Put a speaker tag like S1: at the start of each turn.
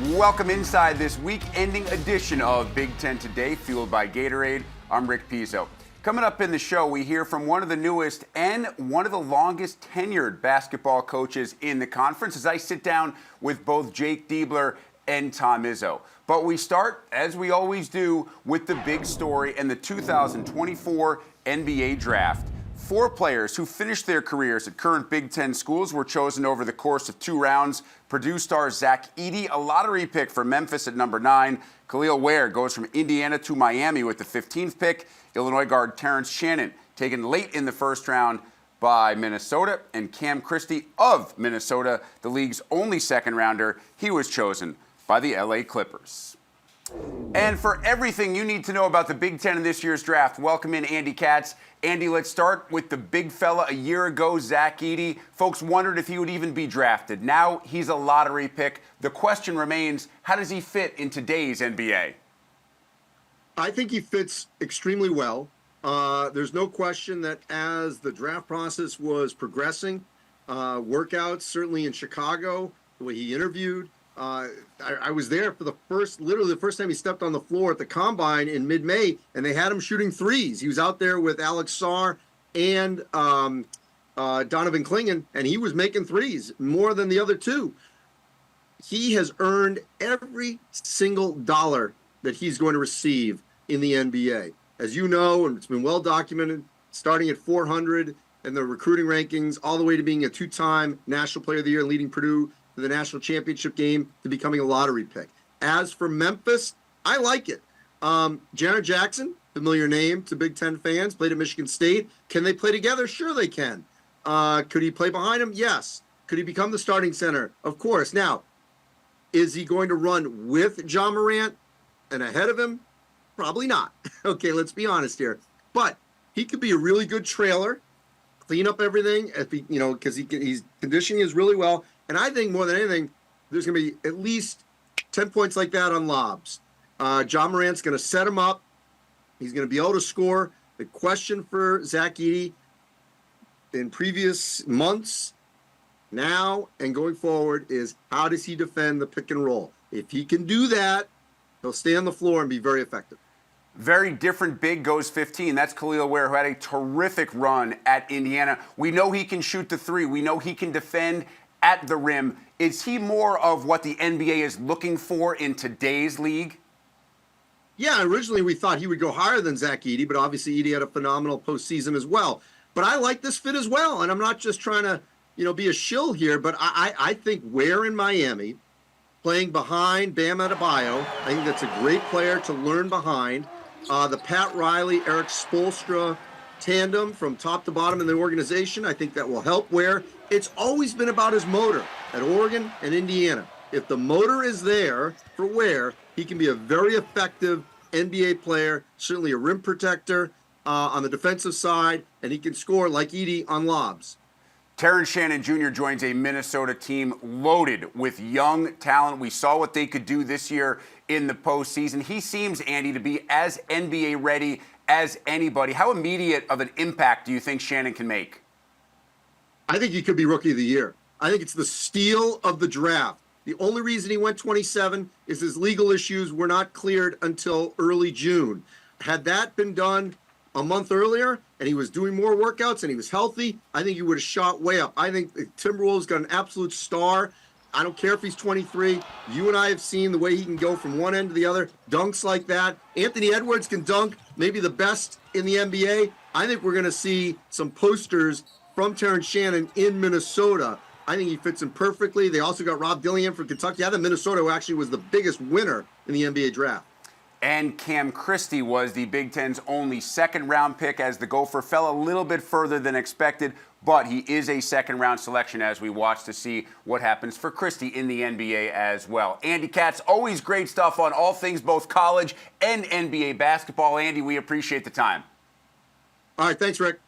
S1: Welcome inside this week-ending edition of Big Ten Today, fueled by Gatorade. I'm Rick Pizzo. Coming up in the show, we hear from one of the newest and one of the longest tenured basketball coaches in the conference as I sit down with both Jake Diebler and Tom Izzo. But we start, as we always do, with the big story and the 2024 NBA Draft. 4 players who finished their careers at current Big Ten schools were chosen over the course of 2 rounds. Purdue star Zach Edey, a lottery pick for Memphis at number 9. Khalil Ware goes from Indiana to Miami with the 15th pick. Illinois guard Terrence Shannon taken late in the first round by Minnesota. And Cam Christie of Minnesota, the league's only second rounder, he was chosen by the LA Clippers. And for everything you need to know about the Big Ten in this year's draft, welcome in Andy Katz. Andy, let's start with the big fella a year ago, Zach Edey. Folks wondered if he would even be drafted. Now he's a lottery pick. The question remains, how does he fit in today's NBA?
S2: I think he fits extremely well. There's no question that as the draft process was progressing, workouts, certainly in Chicago, the way he interviewed, I was there for literally the first time he stepped on the floor at the Combine in mid-May, and they had him shooting threes. He was out there with Alex Sarr and Donovan Clingan, and he was making threes more than the other two. He has earned every single dollar that he's going to receive in the NBA. As you know, and it's been well documented, starting at 400 in the recruiting rankings, all the way to being a 2-time National Player of the Year and leading Purdue to the national championship game to becoming a lottery pick. As for Memphis, I like it. Janet Jackson, familiar name to Big Ten fans, played at Michigan State. Can they play together? Sure they can. Could he play behind him? Yes. Could he become the starting center? Of course. Now, is he going to run with John Morant and ahead of him? Probably not. Okay, let's be honest here. But he could be a really good trailer, clean up everything, if he, because he's conditioning is really well. And I think more than anything, there's going to be at least 10 points like that on lobs. John Morant's going to set him up. He's going to be able to score. The question for Zach Edey in previous months, now and going forward, is how does he defend the pick and roll? If he can do that, he'll stay on the floor and be very effective.
S1: Very different big goes 15. That's Khalil Ware, who had a terrific run at Indiana. We know he can shoot the 3. We know he can defend at the rim. Is he more of what the NBA is looking for in today's league?
S2: Yeah, originally we thought he would go higher than Zach Edey, but obviously Edey had a phenomenal postseason as well. But I like this fit as well, and I'm not just trying to, be a shill here, but I think Ware in Miami, playing behind Bam Adebayo, I think that's a great player to learn behind. The Pat Riley, Eric Spoelstra tandem from top to bottom in the organization, I think that will help Ware. It's always been about his motor at Oregon and Indiana. If the motor is there for Ware, he can be a very effective NBA player, certainly a rim protector on the defensive side, and he can score like Edey on lobs.
S1: Terrence Shannon Jr. joins a Minnesota team loaded with young talent. We saw what they could do this year in the postseason. He seems, Andy, to be as NBA ready as anybody. How immediate of an impact do you think Shannon can make?
S2: I think he could be Rookie of the Year. I think it's the steal of the draft. The only reason he went 27 is his legal issues were not cleared until early June. Had that been done a month earlier and he was doing more workouts and he was healthy, I think he would have shot way up. I think the Timberwolves got an absolute star. I don't care if he's 23. You and I have seen the way he can go from one end to the other, dunks like that. Anthony Edwards can dunk, maybe the best in the NBA. I think we're going to see some posters from Terrence Shannon in Minnesota. I think he fits in perfectly. They also got Rob Dillingham from Kentucky out of Minnesota, who actually was the biggest winner in the NBA draft.
S1: And Cam Christie was the Big Ten's only second-round pick as the Gopher fell a little bit further than expected, but he is a second-round selection as we watch to see what happens for Christie in the NBA as well. Andy Katz, always great stuff on all things both college and NBA basketball. Andy, we appreciate the time.
S2: All right, thanks, Rick.